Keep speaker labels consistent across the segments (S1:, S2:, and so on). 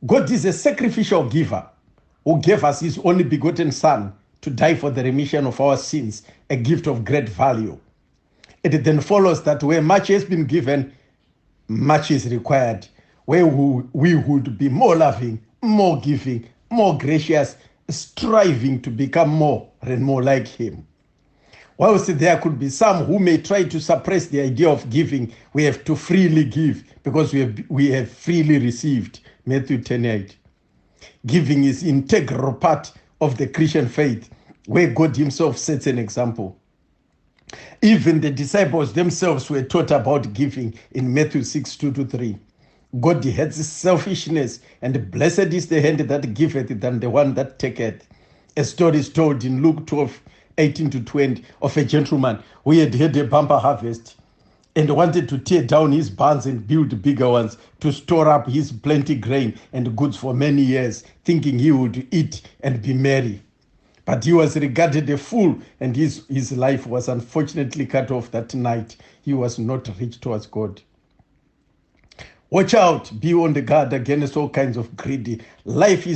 S1: God is a sacrificial giver who gave us his only begotten Son to die for the remission of our sins, a gift of great value. It then follows that where much has been given, much is required, where we would be more loving, more giving, more gracious, striving to become more and more like him. Whilst there could be some who may try to suppress the idea of giving, we have to freely give because we have freely received. Matthew 10:8. Giving is an integral part of the Christian faith, where God himself sets an example. Even the disciples themselves were taught about giving in Matthew 6:2-3. God hates selfishness, and blessed is the hand that giveth than the one that taketh. A story is told in Luke 12:18-20 of a gentleman who had a bumper harvest and wanted to tear down his barns and build bigger ones to store up his plenty grain and goods for many years, thinking he would eat and be merry. But he was regarded a fool, and his life was unfortunately cut off that night. He was not rich towards God. Watch out, be on the guard against all kinds of greedy. Life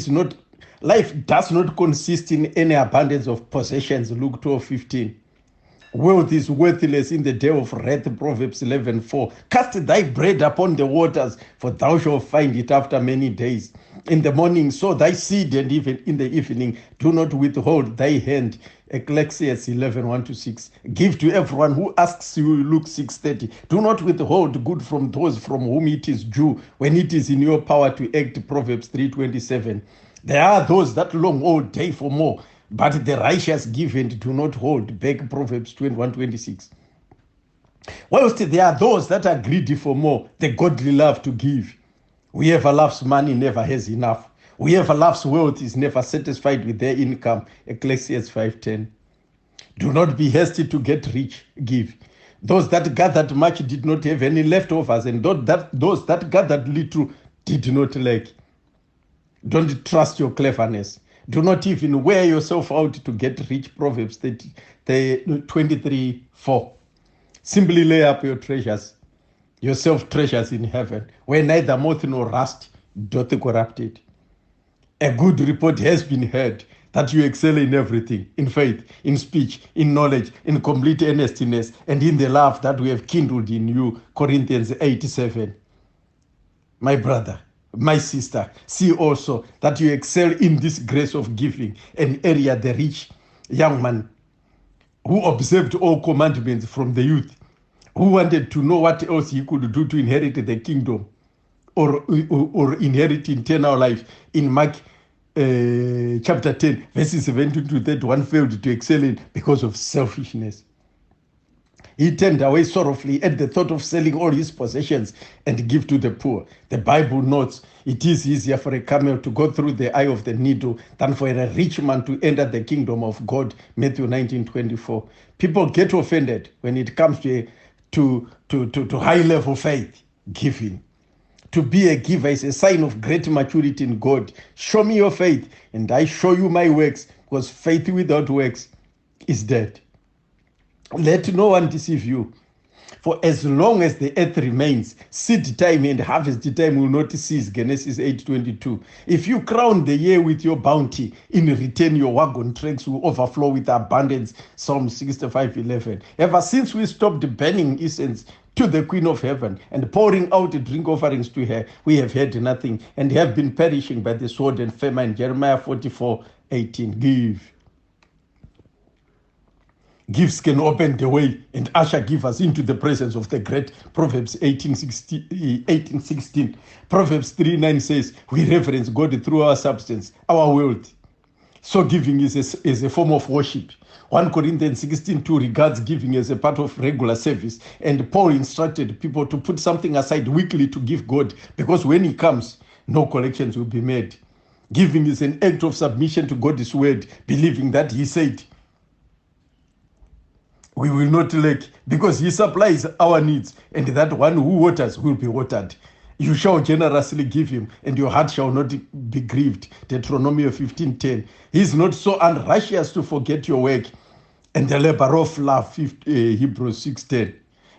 S1: does not consist in any abundance of possessions, Luke 12:15. Wealth is worthless in the day of wrath, Proverbs 11:4. Cast thy bread upon the waters, for thou shalt find it after many days. In the morning sow thy seed, and even in the evening do not withhold thy hand. Ecclesiastes 11:1-6. Give to everyone who asks you, Luke 6:30. Do not withhold good from those from whom it is due, when it is in your power to act, Proverbs 3:27. There are those that long all day for more, but the righteous give and do not hold back, Proverbs 21:26. Whilst there are those that are greedy for more, the godly love to give. Whoever loves money never has enough. Whoever loves wealth is never satisfied with their income, Ecclesiastes 5:10. Do not be hasty to get rich, give. Those that gathered much did not have any leftovers, and those that gathered little did not lack. Don't trust your cleverness. Do not even wear yourself out to get rich, Proverbs 23:4. Simply lay up yourself treasures in heaven, where neither moth nor rust doth corrupt it. A good report has been heard that you excel in everything, in faith, in speech, in knowledge, in complete earnestness, and in the love that we have kindled in you, Corinthians 8:7. My brother, my sister, see also that you excel in this grace of giving, an area the rich young man who observed all commandments from the youth, who wanted to know what else he could do to inherit the kingdom or inherit eternal life. In Mark chapter 10, verses 17-31, failed to excel in because of selfishness. He turned away sorrowfully at the thought of selling all his possessions and give to the poor. The Bible notes it is easier for a camel to go through the eye of the needle than for a rich man to enter the kingdom of God, Matthew 19:24. People get offended when it comes to high-level faith, giving. To be a giver is a sign of great maturity in God. Show me your faith, and I show you my works, because faith without works is dead. Let no one deceive you. For as long as the earth remains, seed time and harvest time will not cease, Genesis 8:22. If you crown the year with your bounty, in return your wagon tracks will overflow with abundance, Psalm 65:11. Ever since we stopped burning incense to the Queen of Heaven and pouring out drink offerings to her, we have had nothing and have been perishing by the sword and famine, Jeremiah 44:18. Give. Gifts can open the way and usher givers into the presence of the great, Proverbs 18:16. Proverbs 3:9 says, we reverence God through our substance, our wealth. So giving is a form of worship. 1 Corinthians 16:2 regards giving as a part of regular service, and Paul instructed people to put something aside weekly to give God, because when he comes, no collections will be made. Giving is an act of submission to God's word, believing that he said, we will not lack, because he supplies our needs, and that one who waters will be watered. You shall generously give him, and your heart shall not be grieved. Deuteronomy 15:10. He is not so unrighteous to forget your work and the labor of love, Hebrews 6:10.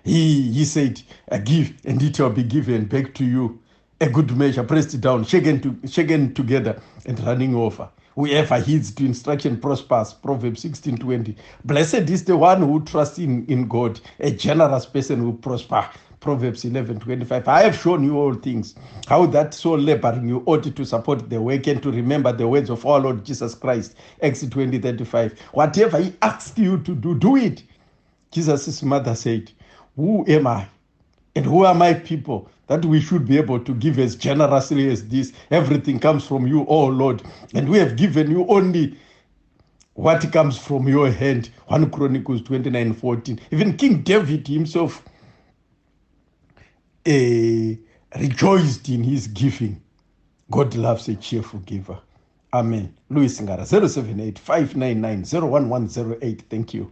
S1: He said, give, and it shall be given back to you. a good measure, pressed down, shaken together, and running over. Whoever heeds to instruction prospers. Proverbs 16:20. Blessed is the one who trusts in God, a generous person who prosper. Proverbs 11:25. I have shown you all things, how that so laboring you ought to support the work and to remember the words of our Lord Jesus Christ. Acts 20:35. Whatever he asks you to do, do it. Jesus' mother said, who am I? And who are my people that we should be able to give as generously as this? Everything comes from you, oh Lord. And we have given you only what comes from your hand. 1 Chronicles 29:14. Even King David himself rejoiced in his giving. God loves a cheerful giver. Amen. Louis Ngara, 078 599 01108. Thank you.